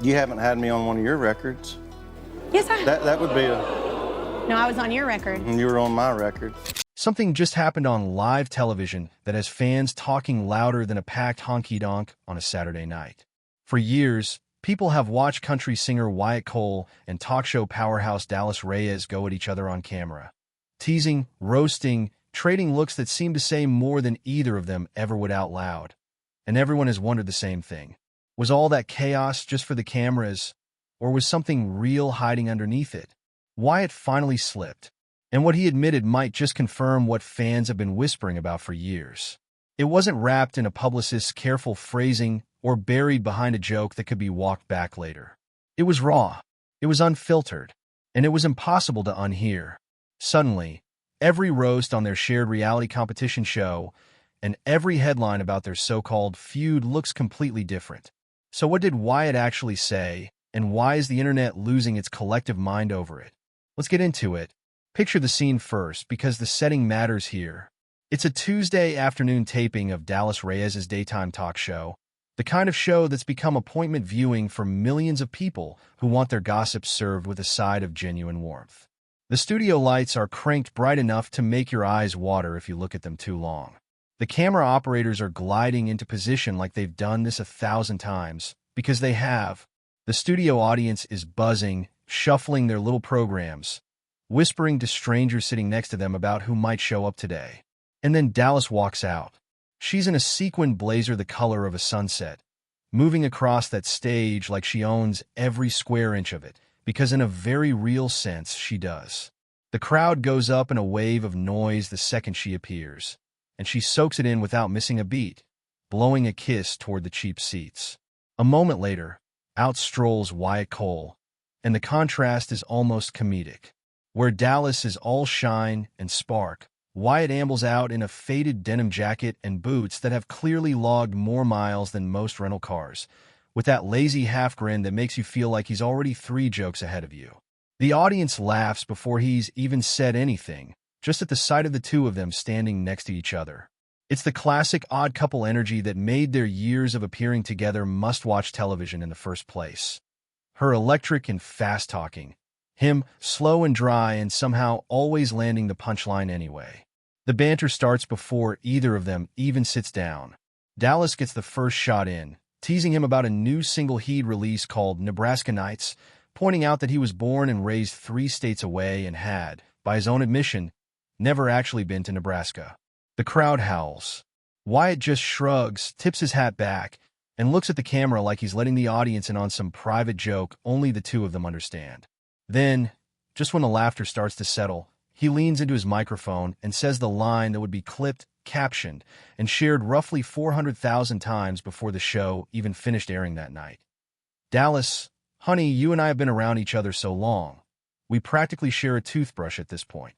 You haven't had me on one of your records. Yes, I have. That would be No, I was on your record. you were on my record. Something just happened on live television that has fans talking louder than a packed honky-donk on a Saturday night. For years, people have watched country singer Wyatt Cole and talk show powerhouse Dallas Reyes go at each other on camera, teasing, roasting, trading looks that seem to say more than either of them ever would out loud. And everyone has wondered the same thing. Was all that chaos just for the cameras, or was something real hiding underneath it? Wyatt finally slipped, and what he admitted might just confirm what fans have been whispering about for years. It wasn't wrapped in a publicist's careful phrasing or buried behind a joke that could be walked back later. It was raw, it was unfiltered, and it was impossible to unhear. Suddenly, every roast on their shared reality competition show and every headline about their so-called feud looks completely different. So what did Wyatt actually say, and why is the internet losing its collective mind over it? Let's get into it. Picture the scene first, because the setting matters here. It's a Tuesday afternoon taping of Dallas Reyes' daytime talk show, the kind of show that's become appointment viewing for millions of people who want their gossip served with a side of genuine warmth. The studio lights are cranked bright enough to make your eyes water if you look at them too long. The camera operators are gliding into position like they've done this 1,000 times, because they have. The studio audience is buzzing, shuffling their little programs, whispering to strangers sitting next to them about who might show up today. And then Dallas walks out. She's in a sequined blazer the color of a sunset, moving across that stage like she owns every square inch of it, because in a very real sense, she does. The crowd goes up in a wave of noise the second she appears, and she soaks it in without missing a beat, blowing a kiss toward the cheap seats. A moment later, out strolls Wyatt Cole, and the contrast is almost comedic. Where Dallas is all shine and spark, Wyatt ambles out in a faded denim jacket and boots that have clearly logged more miles than most rental cars, with that lazy half-grin that makes you feel like he's already 3 jokes ahead of you. The audience laughs before he's even said anything, just at the sight of the two of them standing next to each other. It's the classic odd couple energy that made their years of appearing together must-watch television in the first place. Her electric and fast-talking, him slow and dry and somehow always landing the punchline anyway. The banter starts before either of them even sits down. Dallas gets the first shot in, teasing him about a new single he'd released called Nebraska Nights, pointing out that he was born and raised 3 states away and had, by his own admission, never actually been to Nebraska. The crowd howls. Wyatt just shrugs, tips his hat back, and looks at the camera like he's letting the audience in on some private joke only the two of them understand. Then, just when the laughter starts to settle, he leans into his microphone and says the line that would be clipped, captioned, and shared roughly 400,000 times before the show even finished airing that night. Dallas, honey, you and I have been around each other so long. We practically share a toothbrush at this point.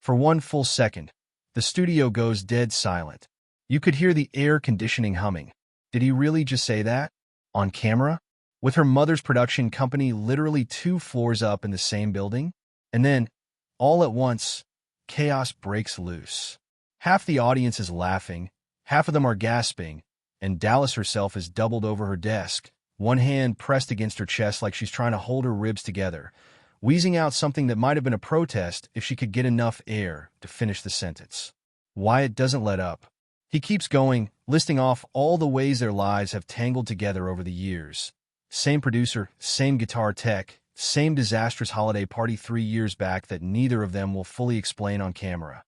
For one full second, the studio goes dead silent. You could hear the air conditioning humming. Did he really just say that? On camera? With her mother's production company literally 2 floors up in the same building? And then, all at once, chaos breaks loose. Half the audience is laughing, half of them are gasping, and Dallas herself is doubled over her desk, one hand pressed against her chest like she's trying to hold her ribs together, wheezing out something that might have been a protest if she could get enough air to finish the sentence. Wyatt doesn't let up. He keeps going, listing off all the ways their lives have tangled together over the years. Same producer, same guitar tech, same disastrous holiday party 3 years back that neither of them will fully explain on camera.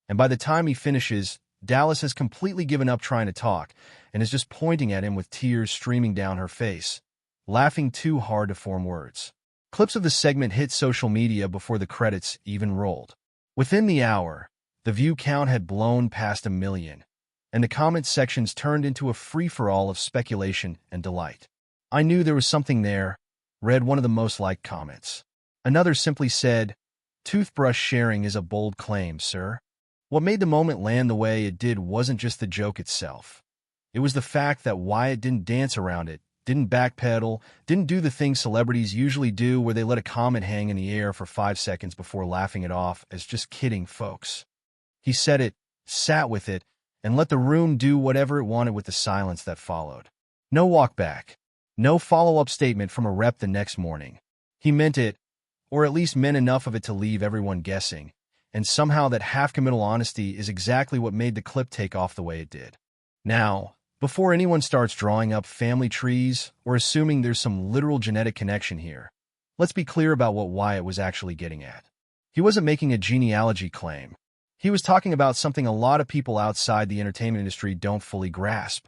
And by the time he finishes, Dallas has completely given up trying to talk and is just pointing at him with tears streaming down her face, laughing too hard to form words. Clips of the segment hit social media before the credits even rolled. Within the hour, the view count had blown past 1 million, and the comment sections turned into a free-for-all of speculation and delight. I knew there was something there, read one of the most liked comments. Another simply said, "Toothbrush sharing is a bold claim, sir." What made the moment land the way it did wasn't just the joke itself. It was the fact that Wyatt didn't dance around it, didn't backpedal, didn't do the things celebrities usually do where they let a comment hang in the air for 5 seconds before laughing it off as just kidding, folks. He said it, sat with it, and let the room do whatever it wanted with the silence that followed. No walk back. No follow-up statement from a rep the next morning. He meant it, or at least meant enough of it to leave everyone guessing, and somehow that half-committal honesty is exactly what made the clip take off the way it did. Now, before anyone starts drawing up family trees or assuming there's some literal genetic connection here, let's be clear about what Wyatt was actually getting at. He wasn't making a genealogy claim. He was talking about something a lot of people outside the entertainment industry don't fully grasp.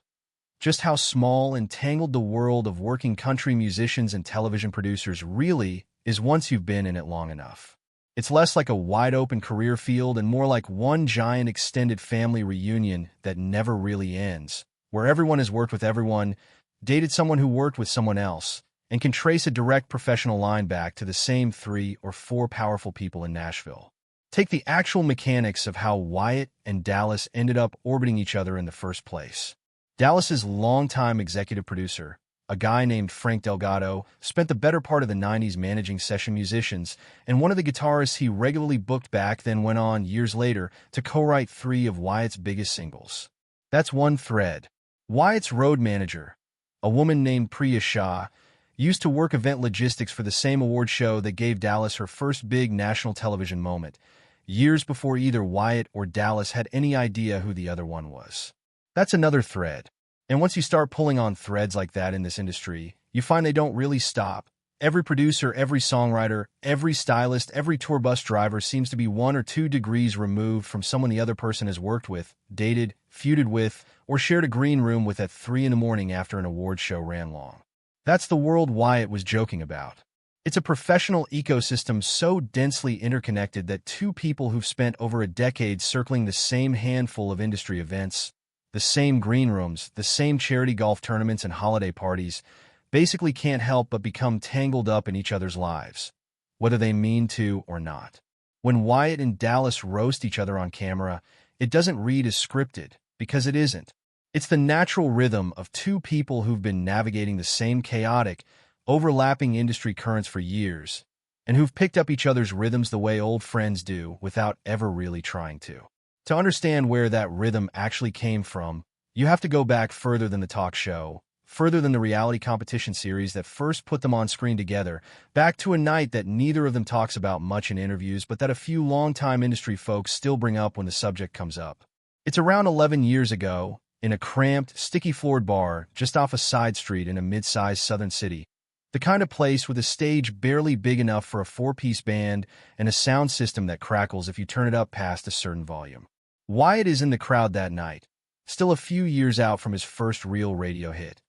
Just how small and tangled the world of working country musicians and television producers really is once you've been in it long enough. It's less like a wide-open career field and more like one giant extended family reunion that never really ends, where everyone has worked with everyone, dated someone who worked with someone else, and can trace a direct professional line back to the same 3 or 4 powerful people in Nashville. Take the actual mechanics of how Wyatt and Dallas ended up orbiting each other in the first place. Dallas's longtime executive producer, a guy named Frank Delgado, spent the better part of the 90s managing session musicians, and one of the guitarists he regularly booked back then went on, years later, to co-write 3 of Wyatt's biggest singles. That's one thread. Wyatt's road manager, a woman named Priya Shah, used to work event logistics for the same award show that gave Dallas her first big national television moment, years before either Wyatt or Dallas had any idea who the other one was. That's another thread. And once you start pulling on threads like that in this industry, you find they don't really stop. Every producer, every songwriter, every stylist, every tour bus driver seems to be 1 or 2 degrees removed from someone the other person has worked with, dated, feuded with, or shared a green room with at 3 in the morning after an award show ran long. That's the world Wyatt was joking about. It's a professional ecosystem so densely interconnected that 2 people who've spent over a decade circling the same handful of industry events, the same green rooms, the same charity golf tournaments and holiday parties, basically can't help but become tangled up in each other's lives, whether they mean to or not. When Wyatt and Dallas roast each other on camera, it doesn't read as scripted, because it isn't. It's the natural rhythm of 2 people who've been navigating the same chaotic, overlapping industry currents for years, and who've picked up each other's rhythms the way old friends do without ever really trying to. To understand where that rhythm actually came from, you have to go back further than the talk show, further than the reality competition series that first put them on screen together, back to a night that neither of them talks about much in interviews but that a few longtime industry folks still bring up when the subject comes up. It's around 11 years ago, in a cramped, sticky-floored bar just off a side street in a mid-sized southern city, the kind of place with a stage barely big enough for a 4-piece band and a sound system that crackles if you turn it up past a certain volume. Wyatt is in the crowd that night, still a few years out from his first real radio hit,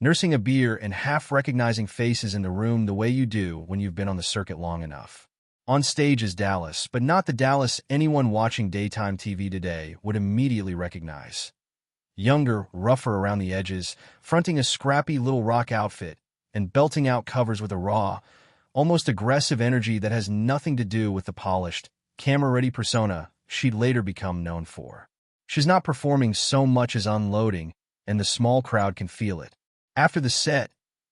nursing a beer and half-recognizing faces in the room the way you do when you've been on the circuit long enough. On stage is Dallas, but not the Dallas anyone watching daytime TV today would immediately recognize. Younger, rougher around the edges, fronting a scrappy little rock outfit, and belting out covers with a raw, almost aggressive energy that has nothing to do with the polished, camera-ready persona she'd later become known for. She's not performing so much as unloading, and the small crowd can feel it. After the set,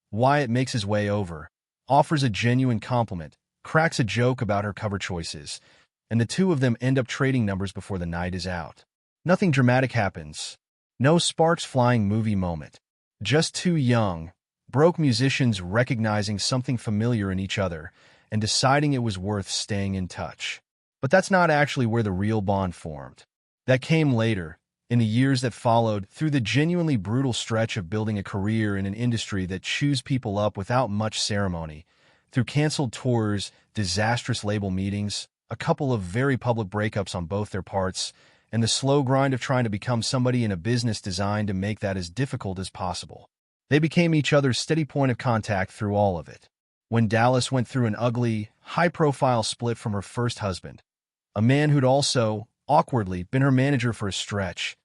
Wyatt makes his way over, offers a genuine compliment, cracks a joke about her cover choices, and the 2 of them end up trading numbers before the night is out. Nothing dramatic happens. No sparks flying movie moment. Just 2 young, broke musicians recognizing something familiar in each other and deciding it was worth staying in touch. But that's not actually where the real bond formed. That came later, in the years that followed, through the genuinely brutal stretch of building a career in an industry that chews people up without much ceremony, through canceled tours, disastrous label meetings, a couple of very public breakups on both their parts, and the slow grind of trying to become somebody in a business designed to make that as difficult as possible. They became each other's steady point of contact through all of it. When Dallas went through an ugly, high-profile split from her first husband, a man who'd also, awkwardly, been her manager for a stretch,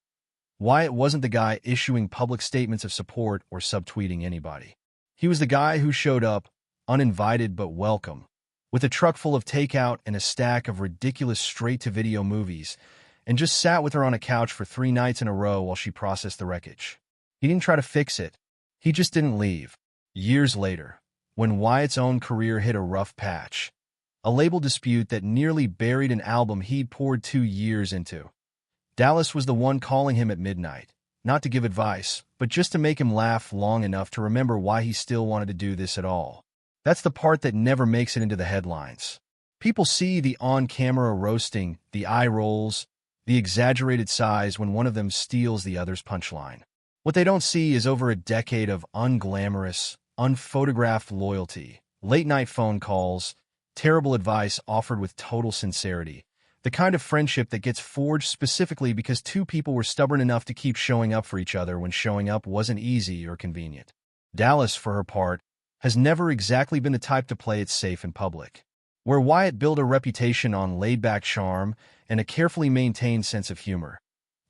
Wyatt wasn't the guy issuing public statements of support or subtweeting anybody. He was the guy who showed up, uninvited but welcome, with a truck full of takeout and a stack of ridiculous straight-to-video movies, and just sat with her on a couch for 3 nights in a row while she processed the wreckage. He didn't try to fix it. He just didn't leave. Years later, when Wyatt's own career hit a rough patch, a label dispute that nearly buried an album he'd poured 2 years into, Dallas was the one calling him at midnight, not to give advice, but just to make him laugh long enough to remember why he still wanted to do this at all. That's the part that never makes it into the headlines. People see the on-camera roasting, the eye rolls, the exaggerated sighs when one of them steals the other's punchline. What they don't see is over a decade of unglamorous, unphotographed loyalty, late-night phone calls, terrible advice offered with total sincerity, the kind of friendship that gets forged specifically because two people were stubborn enough to keep showing up for each other when showing up wasn't easy or convenient. Dallas, for her part, has never exactly been the type to play it safe in public. Where Wyatt built a reputation on laid-back charm and a carefully maintained sense of humor,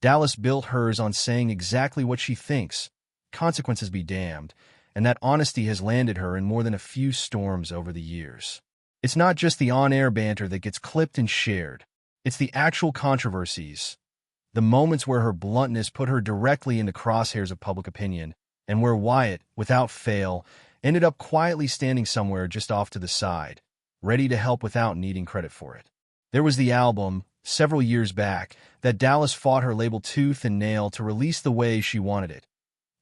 Dallas built hers on saying exactly what she thinks, consequences be damned, and that honesty has landed her in more than a few storms over the years. It's not just the on-air banter that gets clipped and shared. It's the actual controversies, the moments where her bluntness put her directly in the crosshairs of public opinion, and where Wyatt, without fail, ended up quietly standing somewhere just off to the side, ready to help without needing credit for it. There was the album, several years back, that Dallas fought her label tooth and nail to release the way she wanted it.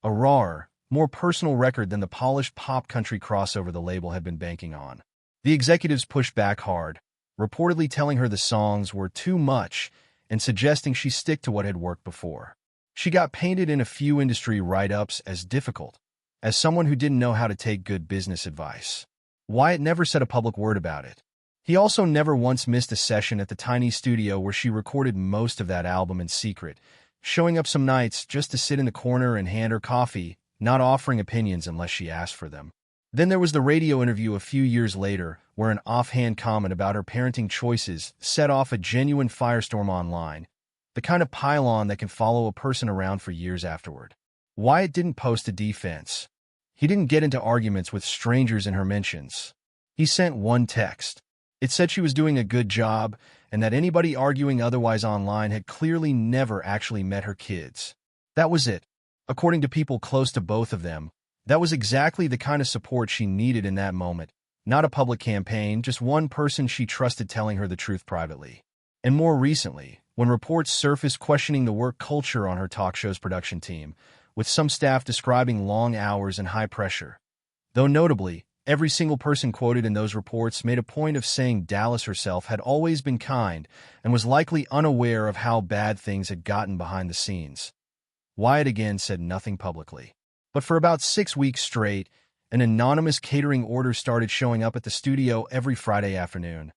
A rawer, more personal record than the polished pop country crossover the label had been banking on. The executives pushed back hard, reportedly telling her the songs were too much and suggesting she stick to what had worked before. She got painted in a few industry write-ups as difficult, as someone who didn't know how to take good business advice. Wyatt never said a public word about it. He also never once missed a session at the tiny studio where she recorded most of that album in secret, showing up some nights just to sit in the corner and hand her coffee, not offering opinions unless she asked for them. Then there was the radio interview a few years later, where an offhand comment about her parenting choices set off a genuine firestorm online, the kind of pile-on that can follow a person around for years afterward. Wyatt didn't post a defense. He didn't get into arguments with strangers in her mentions. He sent one text. It said she was doing a good job, and that anybody arguing otherwise online had clearly never actually met her kids. That was it. According to people close to both of them, that was exactly the kind of support she needed in that moment. Not a public campaign, just one person she trusted telling her the truth privately. And more recently, when reports surfaced questioning the work culture on her talk show's production team, with some staff describing long hours and high pressure. Though notably, every single person quoted in those reports made a point of saying Dallas herself had always been kind and was likely unaware of how bad things had gotten behind the scenes. Wyatt again said nothing publicly. But for about 6 weeks straight, an anonymous catering order started showing up at the studio every Friday afternoon,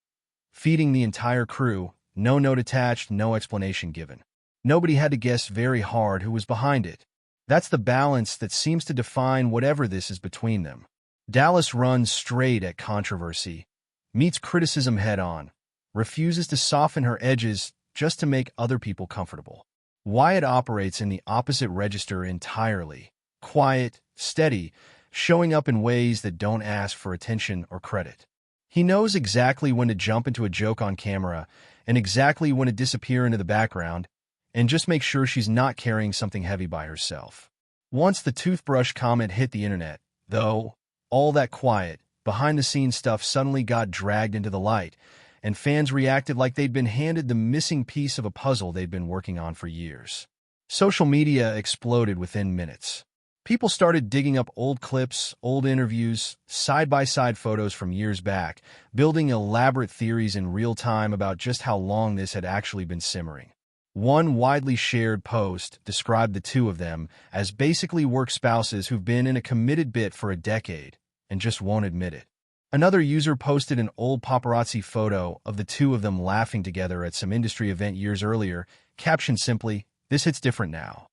feeding the entire crew, no note attached, no explanation given. Nobody had to guess very hard who was behind it. That's the balance that seems to define whatever this is between them. Dallas runs straight at controversy, meets criticism head-on, refuses to soften her edges just to make other people comfortable. Wyatt operates in the opposite register entirely. Quiet, steady, showing up in ways that don't ask for attention or credit. He knows exactly when to jump into a joke on camera and exactly when to disappear into the background and just make sure she's not carrying something heavy by herself. Once the toothbrush comment hit the internet, though, all that quiet, behind-the-scenes stuff suddenly got dragged into the light, and fans reacted like they'd been handed the missing piece of a puzzle they'd been working on for years. Social media exploded within minutes. People started digging up old clips, old interviews, side-by-side photos from years back, building elaborate theories in real time about just how long this had actually been simmering. One widely shared post described the two of them as basically work spouses who've been in a committed bit for a decade and just won't admit it. Another user posted an old paparazzi photo of the two of them laughing together at some industry event years earlier, captioned simply, "This hits different now."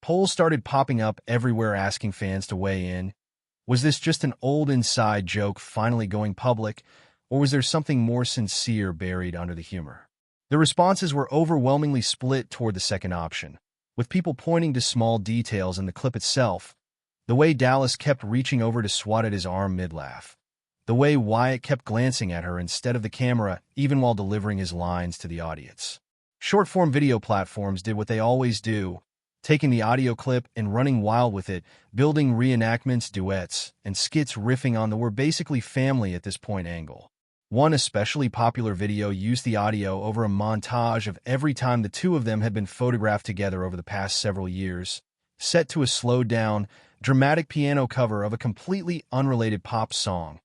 Polls started popping up everywhere asking fans to weigh in. Was this just an old inside joke finally going public, or was there something more sincere buried under the humor? The responses were overwhelmingly split toward the second option, with people pointing to small details in the clip itself, the way Dallas kept reaching over to swat at his arm mid-laugh, the way Wyatt kept glancing at her instead of the camera even while delivering his lines to the audience. Short-form video platforms did what they always do, taking the audio clip and running wild with it, building reenactments, duets, and skits riffing on the "we're basically family at this point" angle. One especially popular video used the audio over a montage of every time the two of them had been photographed together over the past several years, set to a slowed-down, dramatic piano cover of a completely unrelated pop song,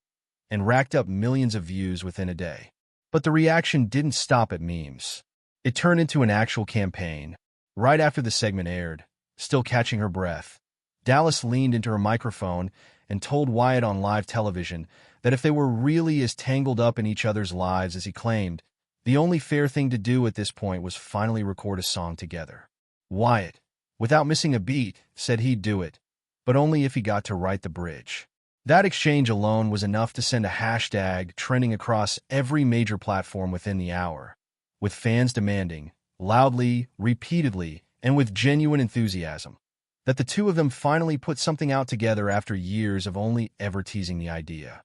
and racked up millions of views within a day. But the reaction didn't stop at memes. It turned into an actual campaign. Right after the segment aired, still catching her breath, Dallas leaned into her microphone and told Wyatt on live television that if they were really as tangled up in each other's lives as he claimed, the only fair thing to do at this point was finally record a song together. Wyatt, without missing a beat, said he'd do it, but only if he got to write the bridge. That exchange alone was enough to send a hashtag trending across every major platform within the hour, with fans demanding, loudly, repeatedly, and with genuine enthusiasm, that the two of them finally put something out together after years of only ever teasing the idea.